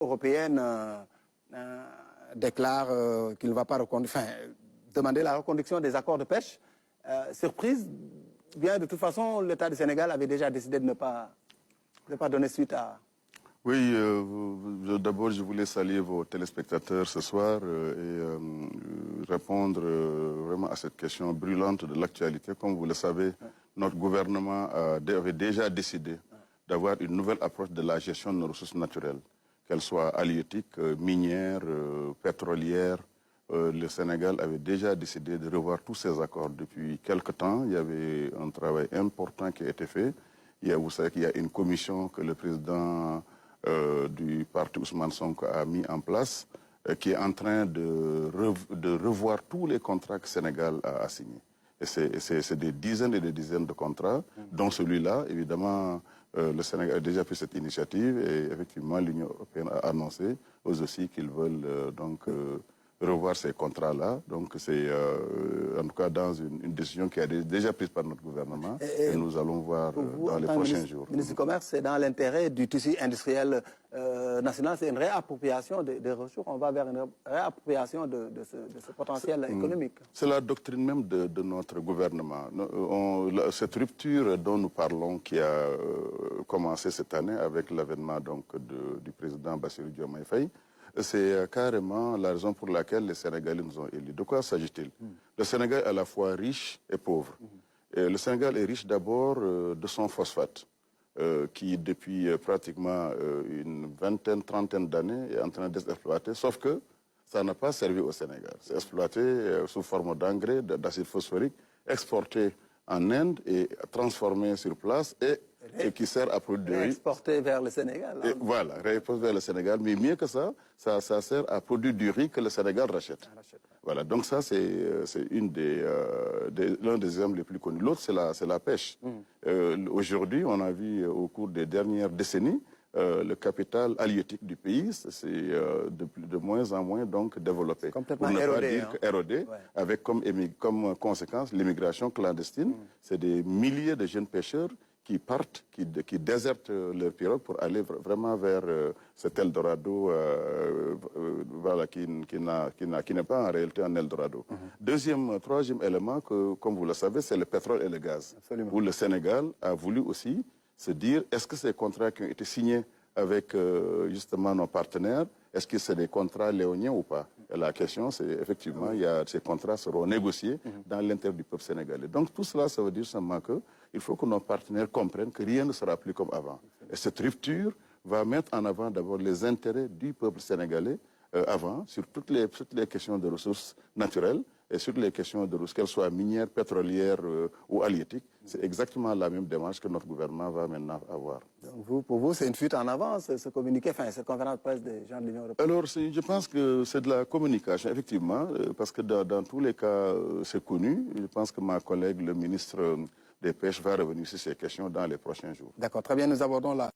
européenne déclare qu'il ne va pas demander la reconduction des accords de pêche. Surprise, bien de toute façon, l'État du Sénégal avait déjà décidé de ne pas donner suite à... Oui, d'abord je voulais saluer vos téléspectateurs ce soir et répondre vraiment à cette question brûlante de l'actualité. Comme vous le savez, notre gouvernement avait déjà décidé d'avoir une nouvelle approche de la gestion de nos ressources naturelles, qu'elles soient halieutiques, minières, pétrolières. Le Sénégal avait déjà décidé de revoir tous ces accords depuis quelque temps. Il y avait un travail important qui a été fait. Vous savez qu'il y a une commission que le président du parti Ousmane Sonko a mis en place, qui est en train de revoir tous les contrats que le Sénégal a signés. Et c'est des dizaines et des dizaines de contrats, dont celui-là, évidemment, le Sénégal a déjà pris cette initiative et effectivement l'Union européenne a annoncé eux aussi qu'ils veulent revoir ces contrats-là. Donc c'est en tout cas dans une décision qui a déjà prise par notre gouvernement et nous allons voir dans les prochains jours. Ministre du Commerce, c'est dans l'intérêt du tissu industriel national, c'est une réappropriation des ressources. On va vers une réappropriation de ce potentiel économique. C'est la doctrine même de notre gouvernement. Cette rupture dont nous parlons qui a commencé cette année avec l'avènement du président Bassirou Diomaye Faye, c'est carrément la raison pour laquelle les Sénégalais nous ont élus. De quoi s'agit-il? Le Sénégal est à la fois riche et pauvre. Et le Sénégal est riche d'abord de son phosphate, qui depuis pratiquement une vingtaine, trentaine d'années est en train d'être exploité, sauf que ça n'a pas servi au Sénégal. C'est exploité sous forme d'engrais, d'acide phosphorique, exporté en Inde et transformé sur place et qui sert à produire... Exporté vers le Sénégal. Et voilà, réexporté vers le Sénégal. Mais mieux que ça, ça sert à produire du riz que le Sénégal rachète. Voilà, donc ça c'est l'un des exemples les plus connus. L'autre c'est la pêche. Aujourd'hui, on a vu au cours des dernières décennies, le capital halieutique du pays, c'est de moins en moins donc développé. Complètement pour ne érodé. Pas dire érodé, avec comme conséquence l'immigration clandestine. C'est des milliers de jeunes pêcheurs qui partent, qui désertent leur pirogue pour aller vraiment vers cet Eldorado voilà, qui n'est pas en réalité un Eldorado. Troisième élément, comme vous le savez, c'est le pétrole et le gaz. Absolument. Où le Sénégal a voulu aussi se dire, est-ce que ces contrats qui ont été signés avec justement nos partenaires, est-ce que c'est des contrats léoniens ou pas? Et la question, c'est effectivement, ces contrats seront négociés dans l'intérêt du peuple sénégalais. Donc tout cela, ça veut dire simplement qu'il faut que nos partenaires comprennent que rien ne sera plus comme avant. Et cette rupture va mettre en avant d'abord les intérêts du peuple sénégalais avant, sur toutes les questions de ressources naturelles, et sur les questions de ressources, qu'elles soient minières, pétrolières ou halieutiques. C'est exactement la même démarche que notre gouvernement va maintenant avoir. Donc pour vous, c'est une fuite en avant, ce communiqué, cette conférence de presse des gens de l'Union européenne? Alors, je pense que c'est de la communication, effectivement, parce que dans tous les cas, c'est connu. Je pense que ma collègue, le ministre des Pêches, va revenir sur ces questions dans les prochains jours. D'accord, très bien, nous abordons la...